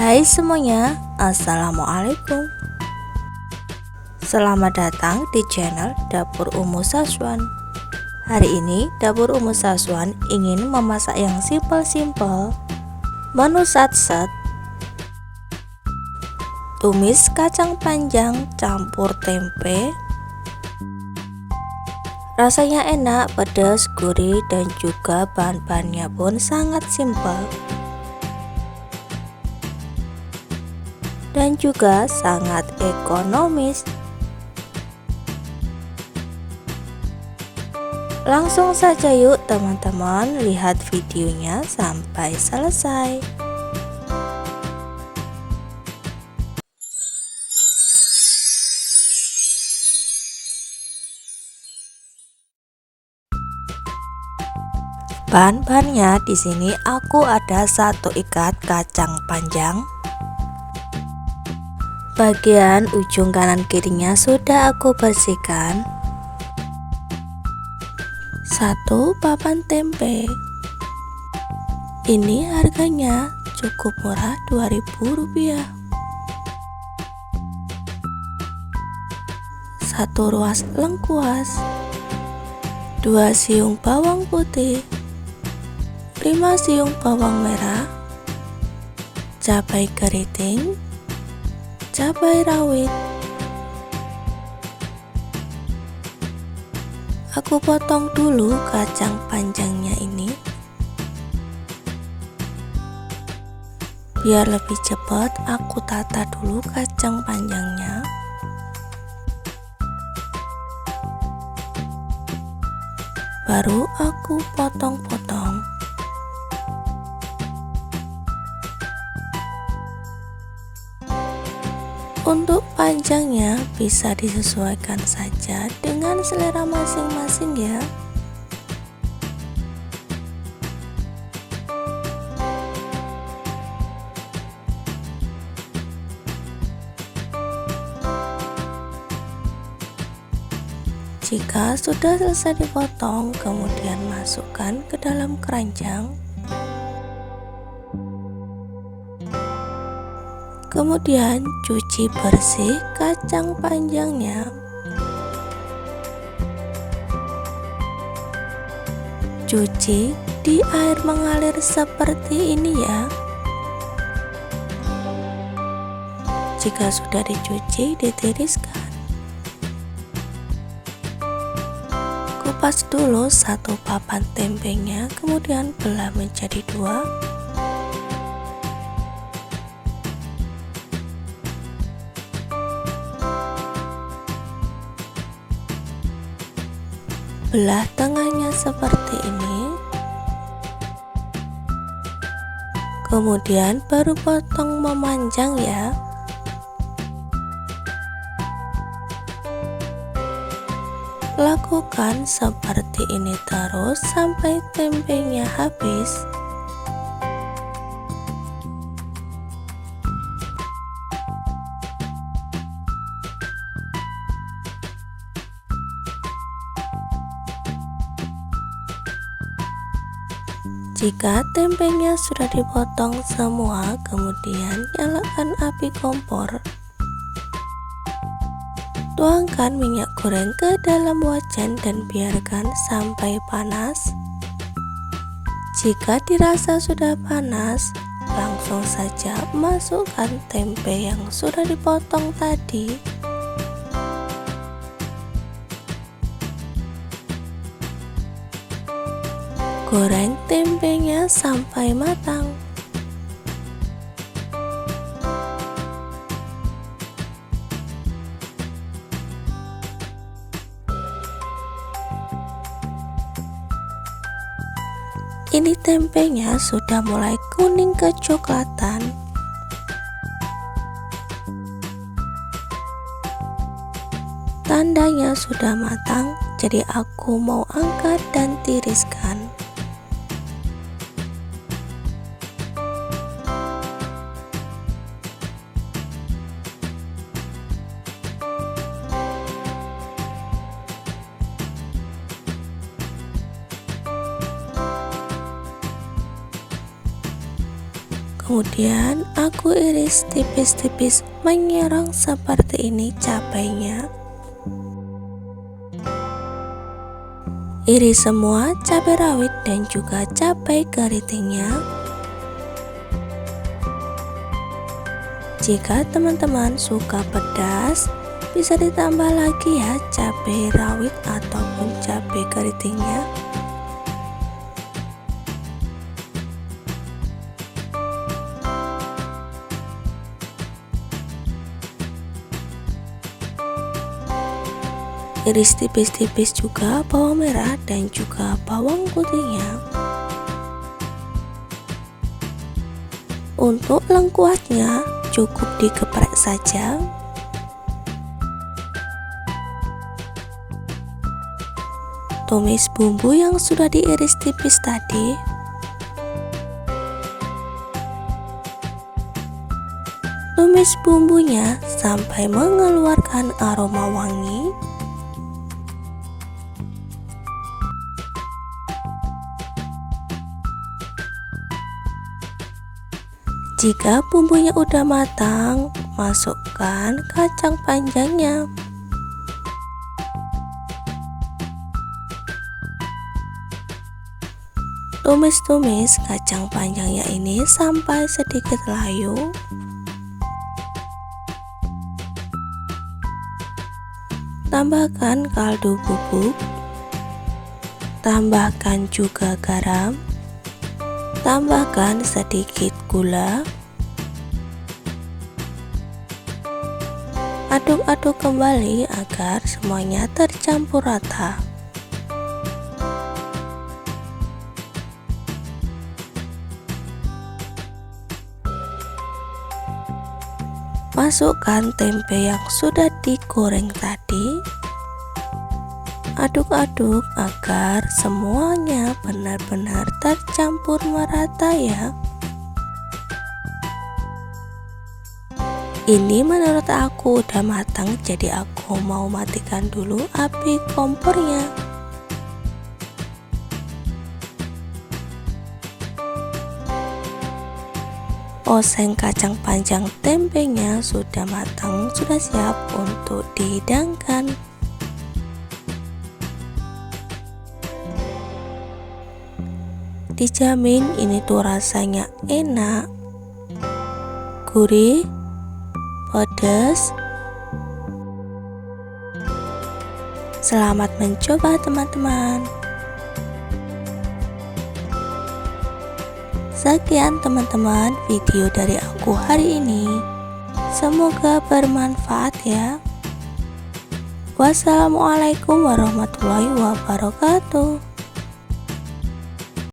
Hai semuanya, Assalamualaikum. Selamat datang di channel Dapur Umu Saswan. Hari ini Dapur Umu Saswan ingin memasak yang simpel-simpel. Menu satset, tumis kacang panjang campur tempe. Rasanya enak, pedas, gurih, dan juga bahan-bahannya pun sangat simpel dan juga sangat ekonomis. Langsung saja yuk teman-teman, lihat videonya sampai selesai. Bahan-bahannya di sini aku ada 1 ikat kacang panjang. Bagian ujung kanan kirinya sudah aku bersihkan. 1 papan tempe. Ini harganya cukup murah, Rp2.000. 1 ruas lengkuas, 2 siung bawang putih, 5 siung bawang merah, cabai keriting, cabai rawit. Aku potong dulu kacang panjangnya ini biar lebih cepat. Aku tata dulu kacang panjangnya. Baru aku potong-potong. Untuk panjangnya bisa disesuaikan saja dengan selera masing-masing ya. Jika sudah selesai dipotong, kemudian masukkan ke dalam keranjang. Kemudian cuci bersih kacang panjangnya. Cuci di air mengalir seperti ini ya. Jika sudah dicuci, ditiriskan. Kupas dulu 1 papan tempenya, kemudian belah menjadi 2. Belah tengahnya seperti ini. Kemudian baru potong memanjang ya. Lakukan seperti ini terus sampai tempenya habis. Jika tempenya sudah dipotong semua, kemudian nyalakan api kompor. Tuangkan minyak goreng ke dalam wajan dan biarkan sampai panas. Jika dirasa sudah panas, langsung saja masukkan tempe yang sudah dipotong tadi. Goreng tempenya sampai matang. Ini tempenya sudah mulai kuning kecoklatan. Tandanya sudah matang, jadi aku mau angkat dan tiriskan. Kemudian aku iris tipis-tipis menyerong seperti ini cabainya. Iris semua cabai rawit dan juga cabai keritingnya. Jika teman-teman suka pedas, bisa ditambah lagi ya cabai rawit ataupun cabai keritingnya. Iris tipis-tipis juga bawang merah dan juga bawang putihnya. Untuk lengkuasnya cukup digeprek saja. Tumis bumbu yang sudah diiris tipis tadi. Tumis bumbunya sampai mengeluarkan aroma wangi. Jika bumbunya udah matang, masukkan kacang panjangnya. Tumis-tumis kacang panjangnya ini sampai sedikit layu. Tambahkan kaldu bubuk. Tambahkan juga garam. Tambahkan sedikit gula. Aduk-aduk kembali agar semuanya tercampur rata. Masukkan tempe yang sudah digoreng tadi. Aduk-aduk agar semuanya benar-benar tercampur merata ya. Ini menurut aku udah matang, jadi aku mau matikan dulu api kompornya. Oseng kacang panjang tempenya sudah matang, sudah siap untuk dihidangkan. Dijamin ini tuh rasanya enak, gurih, pedas. Selamat mencoba teman-teman. Sekian teman-teman video dari aku hari ini. Semoga bermanfaat ya. Wassalamualaikum warahmatullahi wabarakatuh.